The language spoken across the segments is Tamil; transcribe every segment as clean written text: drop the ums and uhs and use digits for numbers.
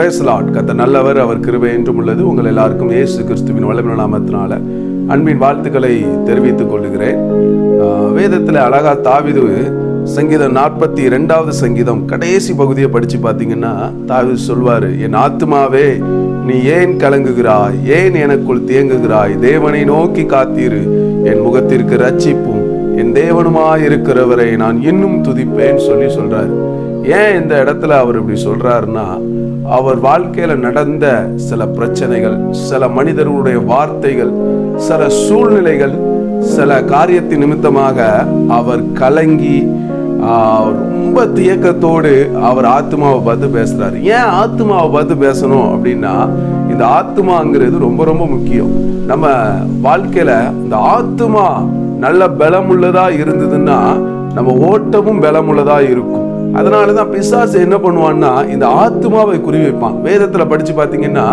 Price Lord. கர்த்தர் நல்லவர், அவர் கிருபை என்றும் உள்ளது. உங்கள் எல்லாருக்கும் இயேசு கிறிஸ்துவின் வல்லமையுள்ள நாமத்தினால அன்பின் வாழ்த்துக்களை தெரிவித்துக் கொள்கிறேன். வேதத்தில் அழகா தாவீது சங்கீதம் 42வது சங்கீதம் கடைசி பகுதியை படிச்சு பார்த்தீங்கன்னா தாவீது சொல்வாரு, என் ஆத்துமாவே நீ ஏன் கலங்குகிறாய், ஏன் எனக்குள் தேங்குகிறாய், தேவனை நோக்கி காத்தீரு, என் முகத்திற்கு ரட்சிப்பும் என் தேவனுமாயிருக்கிறவரை நான் இன்னும் துதிப்பேன் சொல்றாரு. ஏன் இந்த இடத்துல அவர் இப்படி சொல்றாருன்னா, அவர் வாழ்க்கையில நடந்த சில பிரச்சனைகள், சில மனிதர்களுடைய வார்த்தைகள், சில சூழ்நிலைகள், சில காரியத்தின் நிமித்தமாக அவர் கலங்கி ரொம்ப தியக்கத்தோடு அவர் ஆத்மாவை பார்த்து பேசுறாரு. ஏன் ஆத்மாவை பார்த்து பேசணும் அப்படின்னா, இந்த ஆத்மாங்கிறது ரொம்ப ரொம்ப முக்கியம். நம்ம வாழ்க்கையில இந்த ஆத்மா நல்ல பலமுள்ளதா இருந்ததுன்னா நம்ம ஓட்டமும் பலமுள்ளதா இருக்கும். அதனாலதான் பிசாசு என்ன பண்ணுவான்னா, இந்த ஆத்மாவை குறிவைப்பான். வேதத்துல படிச்சு பாத்தீங்கன்னா,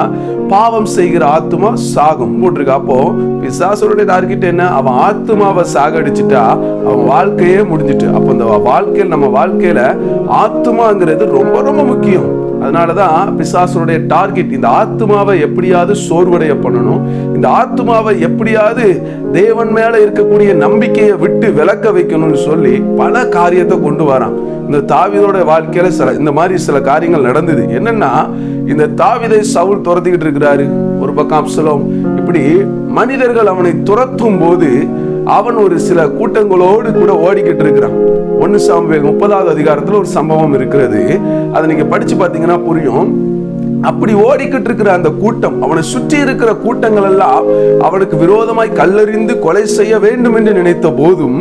பாவம் செய்கிற ஆத்மா சாகும் போட்டிருக்கு. அப்போ பிசாசுடைய டார்கெட் என்ன? அவன் ஆத்மாவை சாகடிச்சுட்டா அவன் வாழ்க்கையே முடிஞ்சிட்டு. அப்போ இந்த வாழ்க்கையில், நம்ம வாழ்க்கையில ஆத்மாங்கிறது ரொம்ப ரொம்ப முக்கியம். அதனாலதான் பிசாசுடைய டார்கெட் இந்த ஆத்மாவை எப்படியாவது சோர்வடைய பண்ணணும், இந்த ஆத்மாவை எப்படியாவது தேவன் மேல இருக்கக்கூடிய நம்பிக்கையை விட்டு விலக்க வைக்கணும்னு சொல்லி பல காரியத்தை கொண்டு வரான். இந்த தாவீதோட வாழ்க்கையில இந்த மாதிரி சில காரியங்கள் நடந்தது. என்னன்னா, இந்த தாவீதை சவுல் துரத்திக்கிட்டு இருக்கிறாரு, ஒரு பக்கம் அப்சலோம். இப்படி மனிதர்கள் அவனை துரத்தும் போது அவன் ஒரு சில கூட்டங்களோடு கூட ஓடிக்கிட்டு இருக்கிறான். 1 சாமுவேல் 30வது அதிகாரத்துல ஒரு சம்பவம் இருக்கிறது. அதை நீங்க படிச்சு பாத்தீங்கன்னா புரியும். அப்படி ஓடிக்கிட்டு இருக்கிற அந்த கூட்டம், அவனை சுற்றி இருக்கிற கூட்டங்கள் எல்லாம் அவனுக்கு விரோதமாய் கல்லெறிந்து கொலை செய்ய வேண்டும் என்று நினைத்த போதும்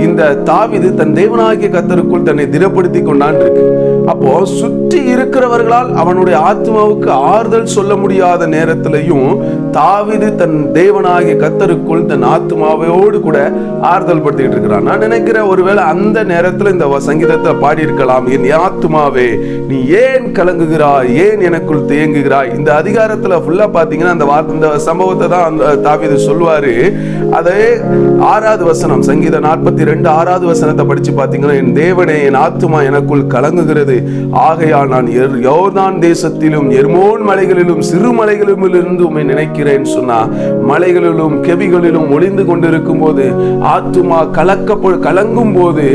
இந்த தாவீது தன் தேவனாகிய கர்த்தருக்குள் தன்னை திடப்படுத்தி கொண்டான் இருக்கு. அப்போ சுற்றி இருக்கிறவர்களால் அவனுடைய ஆத்மாவுக்கு ஆறுதல் சொல்ல முடியாத நேரத்திலையும் தாவீது தன் தேவனாகிய கர்த்தருக்குள் தன் ஆத்மாவோடு கூட ஆறுதல் படுத்திட்டு இருக்கிறான். நான் நினைக்கிறேன், ஒருவேளை அந்த நேரத்துல இந்த சங்கீதத்தை பாடி இருக்கலாம், என் ஆத்மாவே நீ ஏன் கலங்குகிறாய், ஏன் எனக்குள் தேங்குகிறாய். இந்த அதிகாரத்துல ஃபுல்லா பாத்தீங்கன்னா அந்த சம்பவத்தை தான் அந்த தாவீது சொல்வாரு. அதே 6வது வசனம், சங்கீதம் 42 6வது வசனத்தை படிச்சு பாத்தீங்கன்னா, என் தேவனே என் ஆத்துமா எனக்குள் கலங்குகிறது, ஆகையால் நான் யோர்தான் தேசத்திலும் எர்மோன் மலைகளிலும் சிறு மலைகளிலும் இருந்து உம்மை நினைக்கிறேன் சொன்னா, மலைகளிலும் கெபிகளிலும் ஒளிந்து கொண்டிருக்கும் போது ஆத்துமா கலங்கும் போது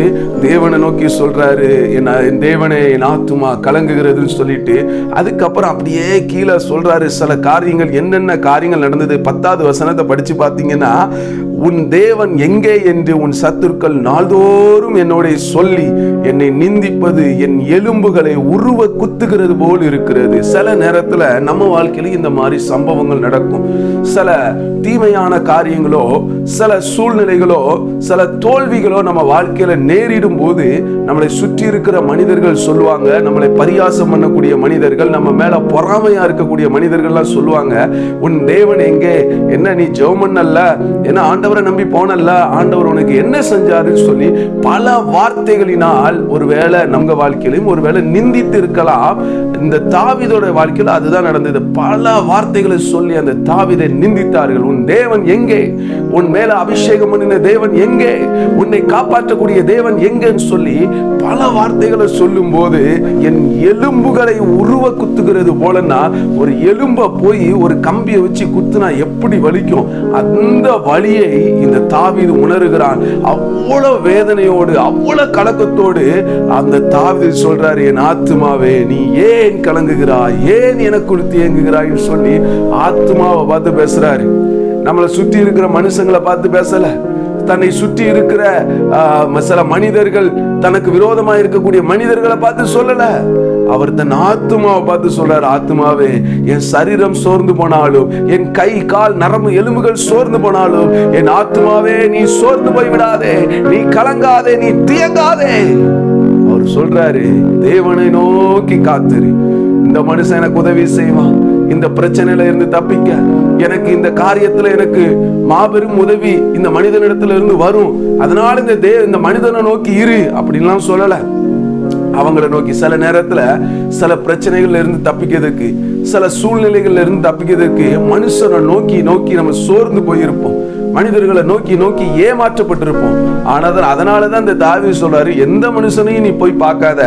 தேவனை நோக்கி சொல்றாரு, என் தேவனே என் ஆத்துமா கலங்குகிறதுன்னு சொல்லிட்டு அதுக்கப்புறம் அப்படியே கீழே சொல்றாரு சில காரியங்கள், என்னென்ன காரியங்கள் நடந்தது. 10வது வசனத்தை படிச்சு பார்த்தீங்கன்னா, உன் தேவன் எங்கே என்று உன் சத்துருக்கள் நாள்தோறும் என்னோட சொல்லி என்னை நிந்திப்பது என் எலும்புகளை உருவ குத்துகிறது போல் இருக்கிறது. சில நேரத்துல நம்ம வாழ்க்கையில இந்த மாதிரி சம்பவங்கள் நடக்கும். சில தீமையான காரியங்களோ, சில சூழ்நிலைகளோ, சில தோல்விகளோ நம்ம வாழ்க்கையில நேரிடும் போது நம்மளை சுற்றி இருக்கிற மனிதர்கள் சொல்லுவாங்க, நம்மளை பரியாசம் பண்ணக்கூடிய மனிதர்கள், நம்ம மேல பொறாமையா இருக்கக்கூடிய மனிதர்கள்லாம் சொல்லுவாங்க, உன் தேவன் எங்கே, என்ன நீ ஜெபம் பண்ணல, என்ன ஆண்டவரை நம்பி போனல்ல, ஆண்டவர் உனக்கு என்ன செஞ்சாருன்னு சொல்லி பல வார்த்தைகளினால் ஒருவேளை நம்ம வாழ்க்கையிலும் ஒருவேளை நிந்தித்து இருக்கலாம். இந்த தாவீதோட வாழ்க்கையில அதுதான் நடந்தது. பல வார்த்தைகளை சொல்லி அந்த தாவீதை நிந்தித்தார்கள். உன் தேவன் எங்கே, உன் மேல அபிஷேகம் பண்ணின தேவன் எங்கே, உன்னை காப்பாற்றக்கூடிய தேவன் எங்கன்னு சொல்லி பல வார்த்தைகளை சொல்லும் போது என் எலும்புகளை உருவ குத்துகிறது போலன்னா, ஒரு எலும்ப போய் ஒரு கம்பியை வச்சு குத்துனா எப்படி வலிக்கும், அந்த வலியை இந்த தாவீது உணர்கிறான். அவ்வளவு வேதனையோடு, அவ்வளவு கலக்கத்தோடு அந்த தாவீது சொல்றாரு, என் ஆத்துமாவே நீ ஏன் கலங்குகிறாய், ஏன் எனக்குள் தேங்குகிறாய்ன்னு சொல்லி ஆத்மாவை பார்த்து பேசுறாரு. நம்மளை சுற்றி இருக்கிற மனுஷங்களை பார்த்து பேசல, தன்னை சுற்றி இருக்கிற சில மனிதர்கள், தனக்கு விரோதமா இருக்கக்கூடிய மனிதர்களை பார்த்து சொல்லல, அவர் தன் ஆத்மாவை பார்த்து சொல்றாரு, ஆத்மாவே என் சரீரம் சோர்ந்து போனாலும், என் கை கால் நரம்பு எலும்புகள் சோர்ந்து போனாலும், என் ஆத்மாவே நீ சோர்ந்து போய் விடாதே, நீ கலங்காதே, நீ தியங்காதே. அவர் சொல்றாரு, தேவனை நோக்கி காத்துரு, இந்த மனுஷன் எனக்கு உதவி செய்வான், இந்த பிரச்சனையில இருந்து தப்பிக்க எனக்கு இந்த காரியத்துல எனக்கு மாபெரும் உதவி இந்த மனிதனிடத்துல இருந்து வரும், அதனால இந்த மனிதனை நோக்கி இரு அப்படின்லாம் சொல்லல. அவங்களை நோக்கி சில நேரத்துல சில பிரச்சனைகள்ல இருந்து தப்பிக்கிறதுக்கு, சில சூழ்நிலைகள்ல இருந்து தப்பிக்கிறதுக்கு மனுஷனை நோக்கி நோக்கி நம்ம சோர்ந்து போயிருப்போம். மனிதர்களை நோக்கி நோக்கி ஏமாற்றப்பட்டிருப்போம். ஆனால் அதனாலதான் இந்த தாவீது சொல்றாரு, எந்த மனுஷனையும் நீ போய் பார்க்காத,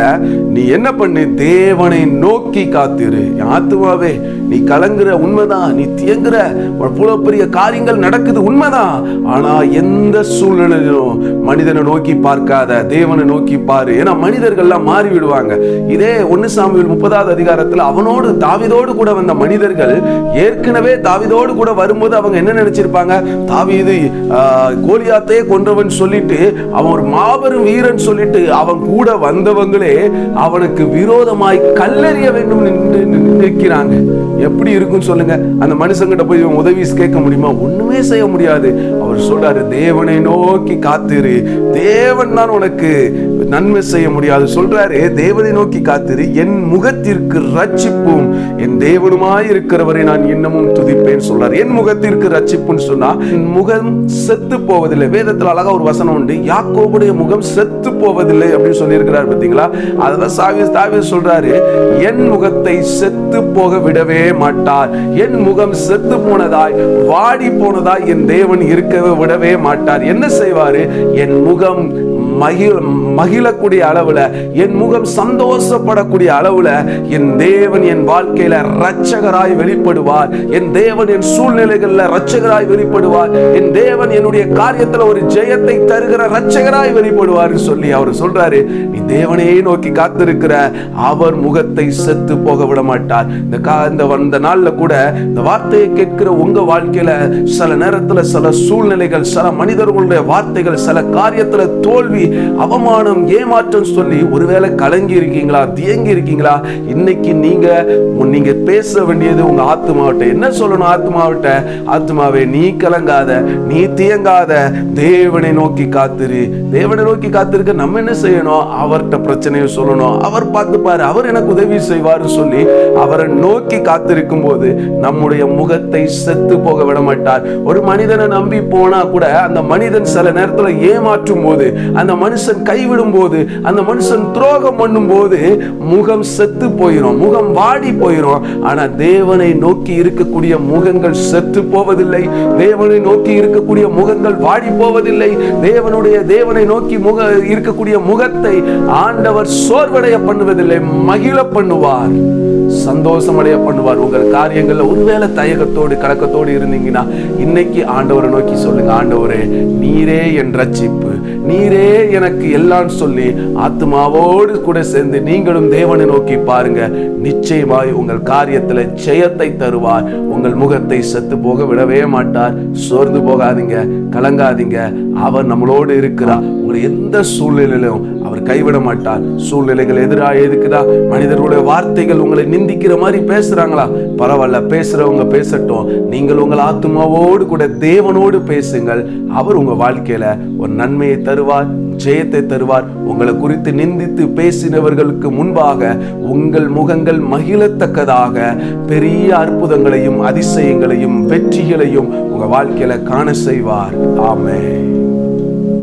நீ என்ன பண்ணு, தேவனை நோக்கி காத்திரு. ஆத்துமாவே நீ கலங்குற உண்மைதான், நீ தியங்குற இவ்வளவு பெரிய காரியங்கள் நடக்குது உண்மைதான். ஆனா எந்த சூழ்நிலையிலும் மனிதனை நோக்கி பார்க்காத, தேவனை நோக்கி பாரு. ஏன்னா மனிதர்கள்லாம் மாறி விடுவாங்க. இதே 1 சாமுவேல் 30வது அதிகாரத்தில் அவனோடு தாவீதோடு கூட வந்த மனிதர்கள் ஏற்கனவே தாவீதோடு கூட வரும்போது அவங்க என்ன நினைச்சிருப்பாங்க, தாவீது கோலியாத்தையே கொன்றவன் சொல்லிட்டு, அவன் ஒரு மாபெரும் வீரன் சொல்லிட்டு அவன் கூட வந்தவங்களே அவனுக்கு விரோதமாய் கல்லெறிய வேண்டும் என்று நிற்கிறாங்க. எப்படி இருக்கும் சொல்லுங்க? அந்த மனுஷங்கிட்ட போய் உதவி கேட்க முடியுமா? ஒண்ணுமே செய்ய முடியாது. அவர் சொல்றாரு, தேவனை நோக்கி காத்திரு, தேவன் தான் உனக்கு நன்மை செய்ய முடியாது சொல்றாரு. தேவனை நோக்கி காத்திரு, என் முகத்திற்கு ரட்சிப்பும் என் தேவனுமாய் இருக்கிறவரை நான் இன்னமும் துதிப்பேன் சொல்றாரு. என் முகத்திற்கு ரட்சிப்புன்னு சொன்னா என் முகம் செத்து போவதில்லை. வேதத்துல அழகா ஒரு வசனம் உண்டு, யாக்கோபுடைய முகம் செத்து போவதில்லை அப்படின்னு சொல்லி இருக்கிறார். பாத்தீங்களா? அதெல்லாம் தாவீது சொல்றாரு, என் முகத்தை செத்து போக விடவே மாட்டார். என் முகம் செத்து போனதாய் வாடி போனதாய் என் தேவன் இருக்கவே விடவே மாட்டார். என்ன செய்வாரு? என் முகம் மகிழக்கூடிய அளவுல, என் முகம் சந்தோஷப்படக்கூடிய அளவுல என் தேவன் என் வாழ்க்கையில இரட்சகராய் வெளிப்படுவார். என் தேவன் என் சூழ்நிலைகள்ல இரட்சகராய் வெளிப்படுவார். என் தேவன் என்னுடைய காரியத்துல ஒரு ஜெயத்தை தருகிற இரட்சகராய் வெளிப்படுவார் சொல்லி அவர் சொல்றாரு. நீ தேவனையே நோக்கி காத்திருக்கிற அவர் முகத்தை செத்து போக விட மாட்டார். இந்த நாள்ல கூட இந்த வார்த்தையை கேட்கிற உங்க வாழ்க்கையில சில நேரத்துல சில சூழ்நிலைகள், சில மனிதர்களுடைய வார்த்தைகள், சில காரியத்துல தோல்வி, அவமானம், ஏமாற்றம் சொல்லி ஒருவேளை கலங்கி இருக்கீங்களா, தியங்கி இருக்கீங்களா? இன்னைக்கு நீங்க பேச வேண்டியது உங்க ஆத்துமாவிட்ட. என்ன சொல்லணும் ஆத்துமாவிட்ட? ஆத்துமாவே நீ கலங்காத, நீ தியங்காத, தேவனை நோக்கி காத்திரு. தேவனை நோக்கி காத்திருக்க நம்ம என்ன செய்யணும்? அவர்கிட்ட பிரச்சனையை சொல்லணும். அவர் பார்த்துப்பாரு, அவர் எனக்கு உதவி செய்வார் சொல்லி அவரை நோக்கி காத்திருக்கும் போது நம்முடைய முகத்தை செத்து போக விட மாட்டார். ஒரு மனிதனை நம்பி போனா கூட அந்த மனிதன் சில நேரத்தில் ஏமாற்றும் போது, அந்த மனுஷன் கைவிடும் போது, அந்த மனுஷன் துரோகம் பண்ணும் போது முகம் செத்து போயிடும், முகம் வாடி போயிடும். ஆனா தேவனை நோக்கி இருக்கக்கூடிய முகங்கள் செத்து போவதில்லை. தேவனை நோக்கி இருக்கக்கூடிய முகங்கள் வாடி போவதில்லை. தேவனை நோக்கி இருக்கக்கூடிய முகத்தை ஆண்டவர் சோர்வடைய பண்ணுவதில்லை, மகிழ பண்ணுவார், சந்தோஷமடைய பண்ணுவார். உங்கள் காரியங்கள்ல ஒருவேளை தயக்கத்தோடு கலக்கத்தோடு இருந்தீங்கன்னா இன்னைக்கு ஆண்டவரை நோக்கி சொல்லுங்க, ஆண்டவரே நீரே என் ரட்சிப்பு, நீரே எனக்கு எல்லாம் சொல்லி ஆத்மாவோடு கூட சேர்ந்து நீங்களும் தேவனை நோக்கி பாருங்க. நிச்சயமாய் உங்கள் காரியத்துல ஜெயத்தை தருவார். உங்கள் முகத்தை செத்து போக விடவே மாட்டார். சோர்ந்து போகாதீங்க, கலங்காதீங்க. அவர் நம்மளோடு இருக்கிறார். உங்களை எந்த சூழ்நிலையிலும் அவர் கைவிட மாட்டார். சூழ்நிலைகள் எதிராக எதுக்குதா? மனிதர்களுடைய வார்த்தைகள் உங்களை நிந்திக்கிற மாதிரி பேசுறாங்களா? பரவாயில்ல, பேசுறவங்க பேசட்டும். நீங்கள் உங்கள் ஆத்மாவோடு கூட தேவனோடு பேசுங்கள். அவர் உங்க வாழ்க்கையில ஒரு நன்மையை தருவார், ஜெயத்தை தருவார். உங்களை குறித்து நிந்தித்து பேசினவர்களுக்கு முன்பாக உங்கள் முகங்கள் மகிழத்தக்கதாக பெரிய அற்புதங்களையும் அதிசயங்களையும் வெற்றிகளையும் உங்க வாழ்க்கையில காண செய்வார். ஆமென்.